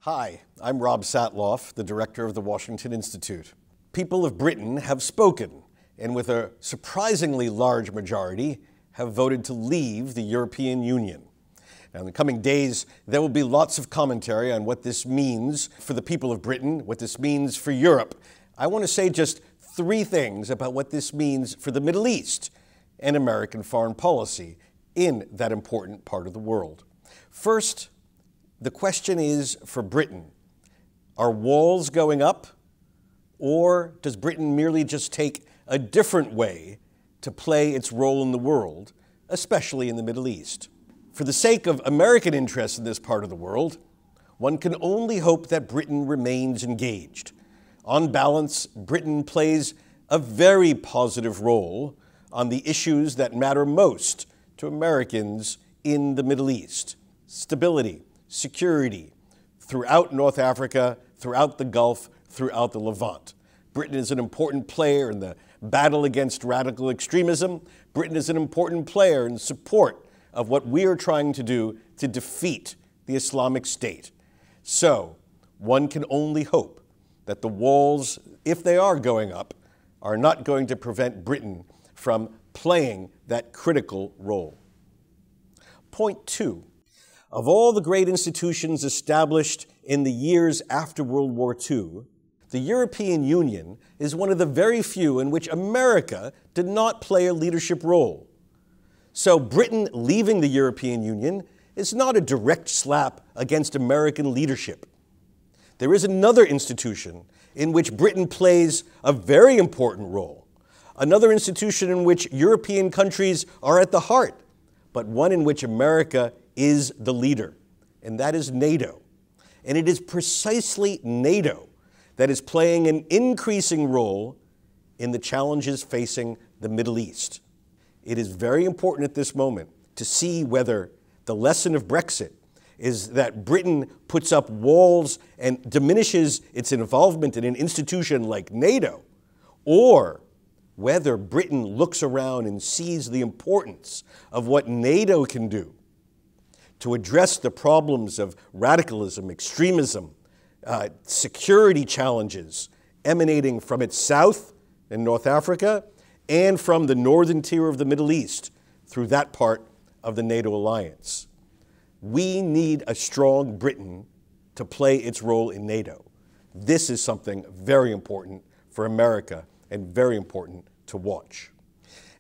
Hi, I'm Rob Satloff, the director of the Washington Institute. People of Britain have spoken, and with a surprisingly large majority, have voted to leave the European Union. Now, in the coming days, there will be lots of commentary on what this means for the people of Britain, what this means for Europe. I want to say just three things about what this means for the Middle East and American foreign policy in that important part of the world. First, the question is for Britain, are walls going up, or does Britain merely just take a different way to play its role in the world, especially in the Middle East? For the sake of American interests in this part of the world, one can only hope that Britain remains engaged. On balance, Britain plays a very positive role on the issues that matter most to Americans in the Middle East: stability, security, throughout North Africa, throughout the Gulf, throughout the Levant. Britain is an important player in the battle against radical extremism. Britain is an important player in support of what we are trying to do to defeat the Islamic State. So, one can only hope that the walls, if they are going up, are not going to prevent Britain from playing that critical role. Point two. Of all the great institutions established in the years after World War II, the European Union is one of the very few in which America did not play a leadership role. So Britain leaving the European Union is not a direct slap against American leadership. There is another institution in which Britain plays a very important role, another institution in which European countries are at the heart, but one in which America is the leader, and that is NATO. And it is precisely NATO that is playing an increasing role in the challenges facing the Middle East. It is very important at this moment to see whether the lesson of Brexit is that Britain puts up walls and diminishes its involvement in an institution like NATO, or whether Britain looks around and sees the importance of what NATO can do to address the problems of radicalism, extremism, security challenges emanating from its south in North Africa and from the northern tier of the Middle East through that part of the NATO alliance. We need a strong Britain to play its role in NATO. This is something very important for America and very important to watch.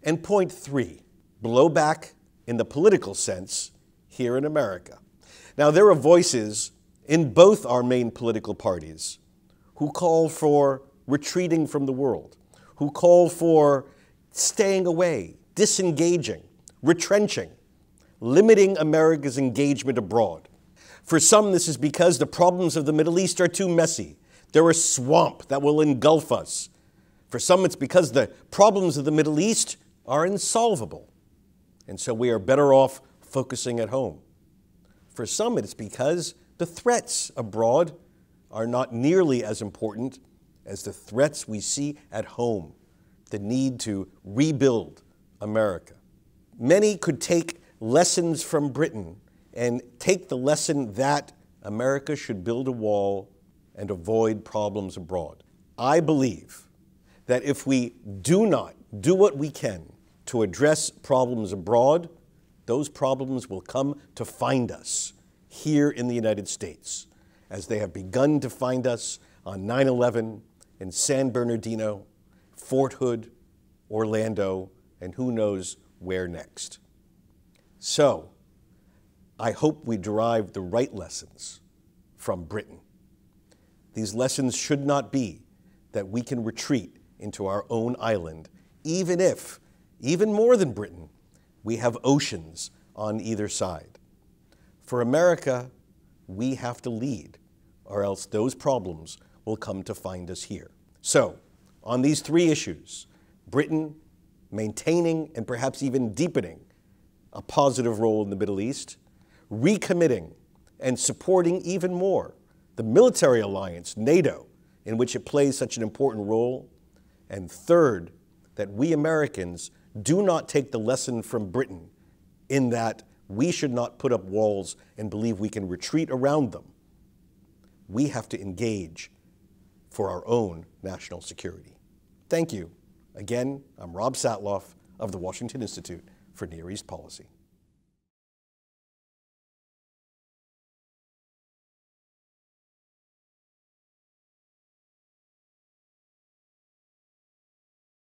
And point three, blowback in the political sense here in America. Now, there are voices in both our main political parties who call for retreating from the world, who call for staying away, disengaging, retrenching, limiting America's engagement abroad. For some, this is because the problems of the Middle East are too messy. They're a swamp that will engulf us. For some, it's because the problems of the Middle East are insolvable, and so we are better off focusing at home. For some, it's because the threats abroad are not nearly as important as the threats we see at home, the need to rebuild America. Many could take lessons from Britain and take the lesson that America should build a wall and avoid problems abroad. I believe that if we do not do what we can to address problems abroad, those problems will come to find us here in the United States, as they have begun to find us on 9/11, in San Bernardino, Fort Hood, Orlando, and who knows where next. So, I hope we derive the right lessons from Britain. These lessons should not be that we can retreat into our own island, even if, even more than Britain, we have oceans on either side. For America, we have to lead, or else those problems will come to find us here. So, on these three issues, Britain maintaining and perhaps even deepening a positive role in the Middle East, recommitting and supporting even more the military alliance, NATO, in which it plays such an important role, and third, that we Americans do not take the lesson from Britain in that we should not put up walls and believe we can retreat around them, we have to engage for our own national security. Thank you. Again, I'm Rob Satloff of the Washington Institute for Near East Policy.